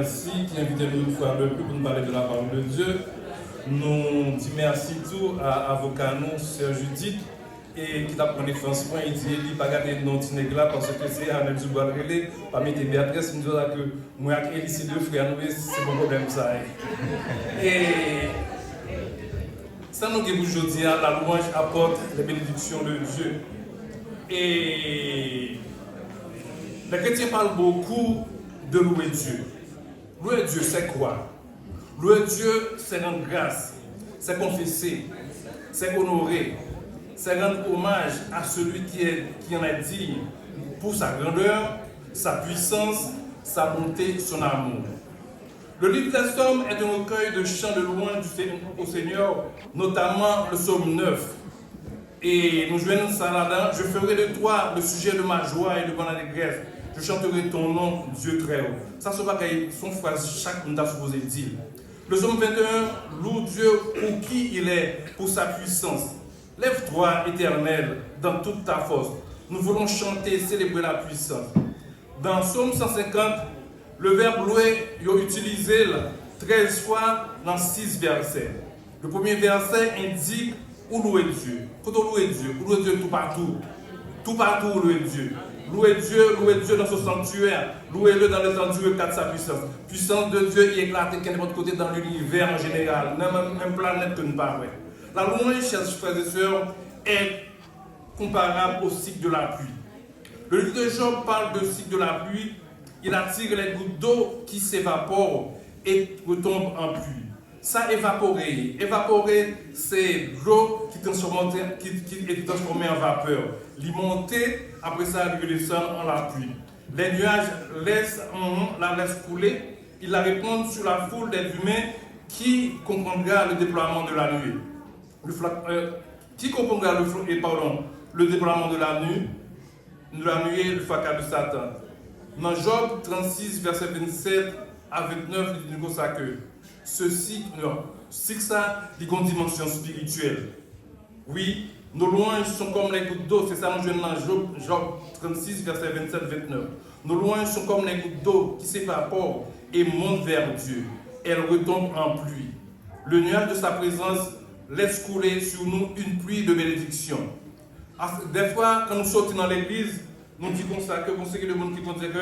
Merci qui invite nous une fois de plus pour nous parler de la parole de Dieu. Nous disons merci tout à avocat nous, Sœur Judith, et qui t'a pris défense point, il dit il ne pas garder non là parce que c'est un du bois relais, parmi tes Béatrice, nous disons que moi et Elie deux frères, nous c'est mon problème ça. Et ça nous dit aujourd'hui, la louange apporte les bénédictions de Dieu. Et les chrétiens parlent beaucoup de louer Dieu. Louer Dieu, c'est quoi? Louer Dieu, c'est rendre grâce, c'est confesser, c'est honorer, c'est rendre hommage à celui qui en est digne pour sa grandeur, sa puissance, sa bonté, son amour. Le livre des Psaumes est un recueil de chants de louange au Seigneur, notamment le psaume 9. Et nous joignons ça là-dedans. Je ferai de toi le sujet de ma joie et de mon allégresse. Je chanterai ton nom, Dieu très haut. Ça, c'est pas son phrase, chaque monde a supposé dire. Le psaume 21 loue Dieu pour qui il est, pour sa puissance. Lève-toi, Éternel, dans toute ta force. Nous voulons chanter, célébrer la puissance. Dans Psaume 150, le verbe louer est utilisé 13 fois dans 6 versets. Le premier verset indique où louer Dieu. Quand on louer Dieu tout partout. Tout partout, louer Dieu. Louer Dieu dans son sanctuaire. Louez-le dans le sanctuaire de sa puissance. Puissance de Dieu est éclatée de n'importe côté dans l'univers en général. Même planète que nous parlons. La louange, chers frères et sœurs, est comparable au cycle de la pluie. Le livre de Job parle de cycle de la pluie. Il attire les gouttes d'eau qui s'évaporent et retombent en pluie. Ça évaporer. Évaporer, c'est l'eau qui est transformée en vapeur. L'y monter, après ça, il descend en la pluie. Les nuages la laissent couler. Ils la répandent sur la foule des humains qui comprendra le déploiement de la nuit. Qui comprendra le déploiement de la nuit et le fracas de Satan. Dans Job 36, verset 27 à 29, il dit comme ça que ceci, ça, il y a une dimension spirituelle. Oui, nos louanges sont comme les gouttes d'eau, c'est ça nous jouons dans Job 36, verset 27-29. Nos louanges sont comme les gouttes d'eau qui s'évaporent et montent vers Dieu. Elles retombent en pluie. Le nuage de sa présence laisse couler sur nous une pluie de bénédiction. Des fois, quand nous sortons dans l'église, nous disons comme ça, que vous savez, le monde qui dit que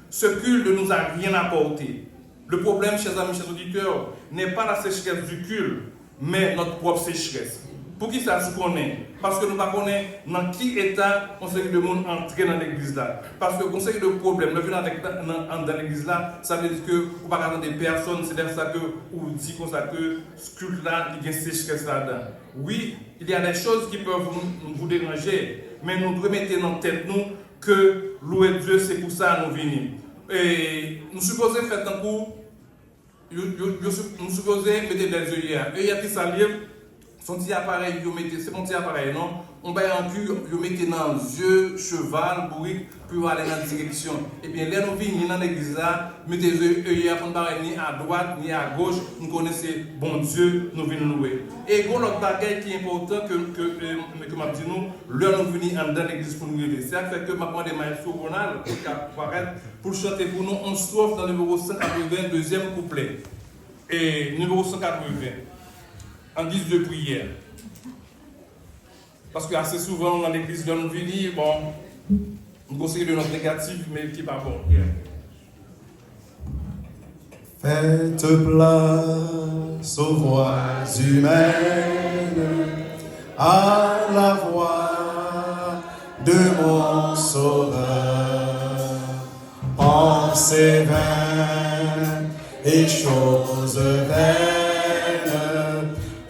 ce culte ne nous a rien apporté. Le problème, chers amis, chers auditeurs, n'est pas la sécheresse du culte, mais notre propre sécheresse. Pour qui ça se connaît? Parce que nous ne connaissons pas dans quel état on sait que le monde entre dans l'église là. Parce que on sait que le problème, le venir dans l'église là, ça veut dire que vous ne pas attendre des personnes, c'est ça que vous dit comme ça que ce culte là, il y a une sécheresse là-dedans. Oui, il y a des choses qui peuvent vous déranger, mais nous devons mettre dans tête nous que louer Dieu, c'est pour ça nous venons. Et nous supposons faire un coup, nous supposons mettre des œillères. Œillères qui s'allient, son petit appareil, c'est mon petit appareil, non? On va en cul, vous mettez dans les yeux, cheval, bourrique, pour aller dans la direction. Et bien, là, nous venons dans l'église là, mettez les œillères pour ne pas ni à droite, ni à gauche, nous connaissons bon Dieu, nous venons louer. Et bon, l'autre bagage qui est important que m'a dit nous, là, nous venons dans l'église pour nous lever. C'est ça fait que maintenant, des maestros Ronald, pour chanter pour nous, on se trouve dans le numéro 180, deuxième couplet. Et numéro 180. En guise de prière. Parce que assez souvent dans l'église de nous venir, bon, nous conseillons de notre négatif, mais qui n'est pas bon. Yeah. Faites place aux voix humaines, à la voix de mon sauveur. Pensées vaines et choses vaines.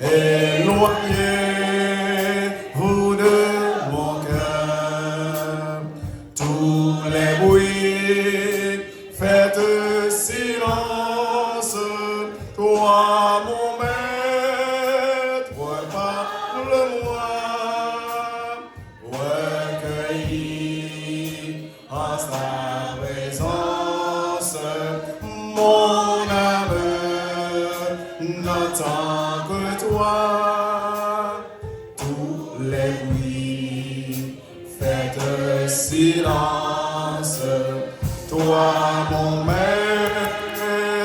Éloignez-vous de mon cœur, tous les bruits, faites silence, toi mon maître, parle-moi, recueillis en ta présence, mon âme n'entend que toi, tous les bruits, faites silence, toi mon maître,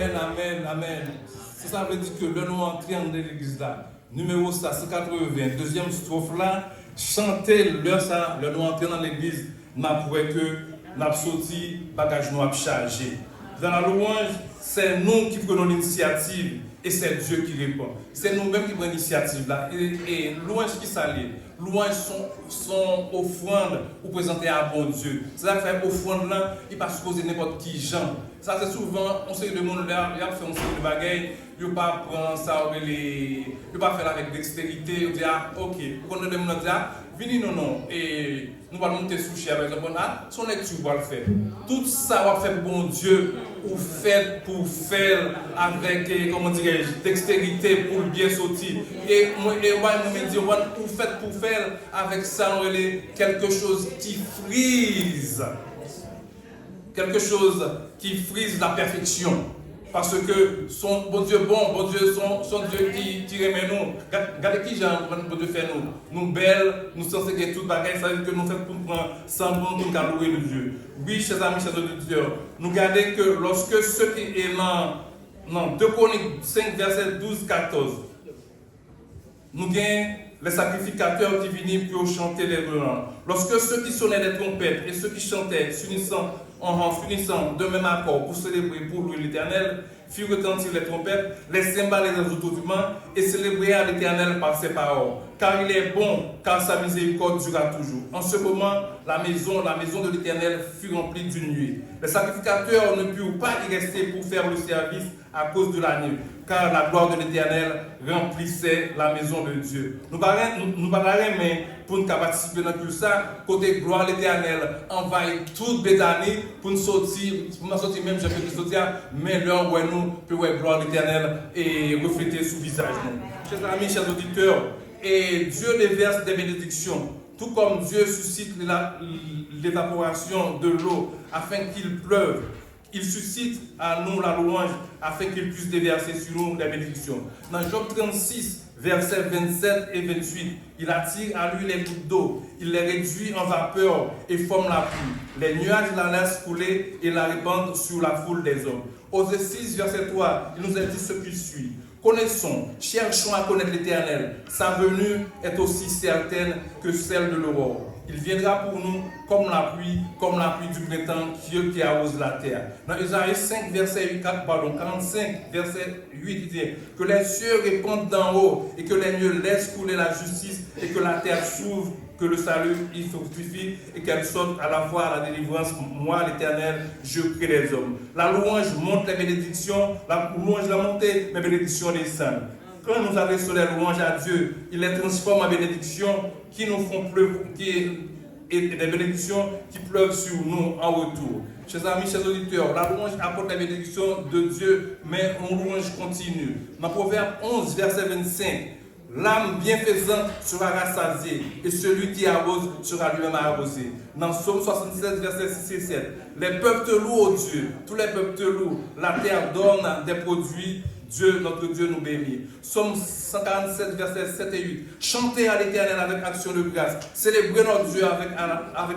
Amen, amen, amen. Ça veut dire que le nous entré dans l'église là, numéro 180, deuxième strophe là, chanter le nous entré dans l'église, n'a pour que n'a sorti bagage nous a chargé. Dans la louange, c'est nous qui prenons l'initiative et c'est Dieu qui répond. C'est nous-mêmes qui prenons l'initiative là. Et louange qui s'allie. Louange sont offrandes pour présenter à bon Dieu. C'est ça fait offrande là, il pas supposé n'importe qui gens. Ça c'est souvent on sait le monde là, il a fait un série de bagages, il pas prendre ça il pas faire avec dextérité, il dit OK, pour qu'on demande dire vini non et nous allons monter sous chien avec le bon son lecture va le faire. Tout ça va faire bon Dieu ou fait pour faire avec comment dirais-je dextérité pour bien sortir et moi me dire ou fait pour faire avec ça quelque chose qui frise la perfection. Parce que son bon Dieu, son Dieu qui remet nous. Regardez qui j'ai bon Dieu fait nous belles, nous sommes que tout bagage, ça veut dire que nous faisons pour prendre sans bon pour louer le Dieu. Oui, chers amis, chers auditeurs, nous regardons que lorsque ceux qui est dans 2 Chroniques 5, verset 12-14, nous gagnons les sacrificateurs qui viennent pour chanter les louanges. Lorsque ceux qui sonnaient les trompettes et ceux qui chantaient, s'unissant de même accord pour célébrer pour louer l'Éternel, firent retentir les trompettes, les cymbales et les instruments, et célébrer à l'Éternel par ses paroles. Car il est bon, car sa miséricorde durera toujours. En ce moment, la maison de l'Éternel fut remplie d'une nuée. Les sacrificateurs ne purent pas y rester pour faire le service à cause de la nuit, car la gloire de l'Éternel remplissait la maison de Dieu. Nous parlerons, mais pour nous participer dans tout ça, côté gloire de l'Éternel envahit toute Béthanie pour nous sortir même, je peux sortir, mais l'heure où nous pouvons gloire de l'Éternel et refléter sous le visage. Chers amis, chers auditeurs, et Dieu déverse des bénédictions, tout comme Dieu suscite l'évaporation de l'eau afin qu'il pleuve. Il suscite à nous la louange afin qu'il puisse déverser sur nous les bénédictions. Dans Job 36, versets 27 et 28, il attire à lui les gouttes d'eau, il les réduit en vapeur et forme la pluie. Les nuages la laissent couler et la répandent sur la foule des hommes. Osée 6, verset 3, il nous a dit ce qui suit. Connaissons, cherchons à connaître l'Éternel. Sa venue est aussi certaine que celle de l'aurore. Il viendra pour nous comme la pluie du printemps qui arrose la terre. Dans Isaïe 5, verset 45, verset 8, il dit que les cieux répandent d'en haut et que les nuées laissent couler la justice et que la terre s'ouvre, que le salut y fructifie et qu'elle sorte à la fois à la délivrance. Moi, l'Éternel, je crée les hommes. La louange monte les bénédictions, la louange la montée, mes bénédictions des saints. Quand nous adressons les louanges à Dieu, il les transforme en bénédictions qui nous font pleuvoir, et des bénédictions qui pleuvent sur nous en retour. Chers amis, chers auditeurs, la louange apporte la bénédiction de Dieu, mais une louange continue. Dans Proverbe 11, verset 25, l'âme bienfaisante sera rassasiée et celui qui arrose sera lui-même arrosé. Dans Psaume 77, verset 6 et 7, les peuples te louent, ô Dieu, tous les peuples te louent, la terre donne des produits. Dieu, notre Dieu, nous bénit. Psaume 147, versets 7 et 8. Chantez à l'Éternel avec action de grâce. Célébrez notre Dieu avec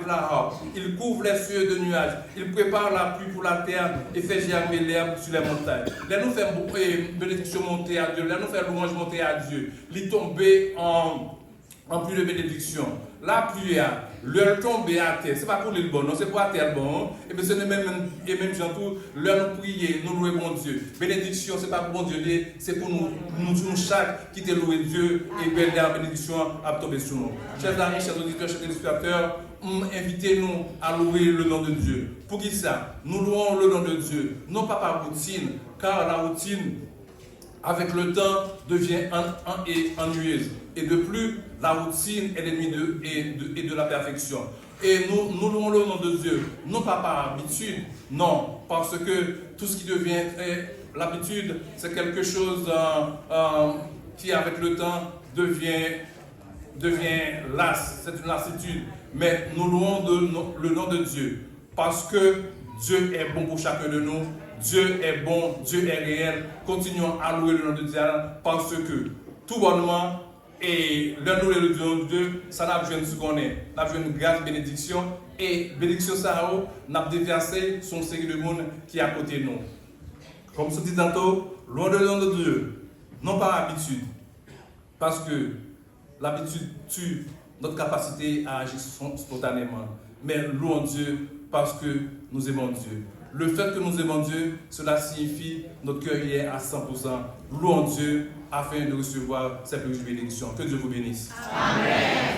la harpe. Il couvre les cieux de nuages. Il prépare la pluie pour la terre et fait germer l'herbe sur les montagnes. Là, nous faisons beaucoup de bénédictions monter à Dieu. Là, nous faisons louange monter à Dieu. Il tombe en pluie de bénédiction. La pluie, l'heure tombée à terre, ce n'est pas pour l'île bonne, non, c'est pour la terre bonne. Et bien, c'est même gentil, l'heure nous prier, nous louer mon Dieu. Bénédiction, ce n'est pas pour mon Dieu, c'est pour nous chaque qui te louer Dieu et belle bénédiction à tomber sur nous. Chers amis, chers auditeurs, chers téléspectateurs, invitez-nous à louer le nom de Dieu. Pour qui ça? Nous louons le nom de Dieu, non pas par routine, car la routine, avec le temps, devient ennuyeuse. Et de plus, la routine est l'ennemi de la perfection. Et nous louons le nom de Dieu, non pas par habitude, non, parce que tout ce qui devient l'habitude, c'est quelque chose qui, avec le temps, devient lasse, c'est une lassitude. Mais nous louons le nom de Dieu, parce que Dieu est bon pour chacun de nous. Dieu est bon, Dieu est réel. Continuons à louer le nom de Dieu parce que tout bonnement et le nom de Dieu, ça n'a besoin de ce qu'on est. N'a besoin de grâce, bénédiction et bénédiction ça n'a déversé son série de monde qui est à côté de nous. Comme je dis tantôt, loin de nom de Dieu, non par habitude, parce que l'habitude tue notre capacité à agir spontanément, mais louons Dieu parce que nous aimons Dieu. Le fait que nous aimons Dieu, cela signifie notre cœur y est à 100%. Louons Dieu afin de recevoir cette bénédiction. Que Dieu vous bénisse. Amen.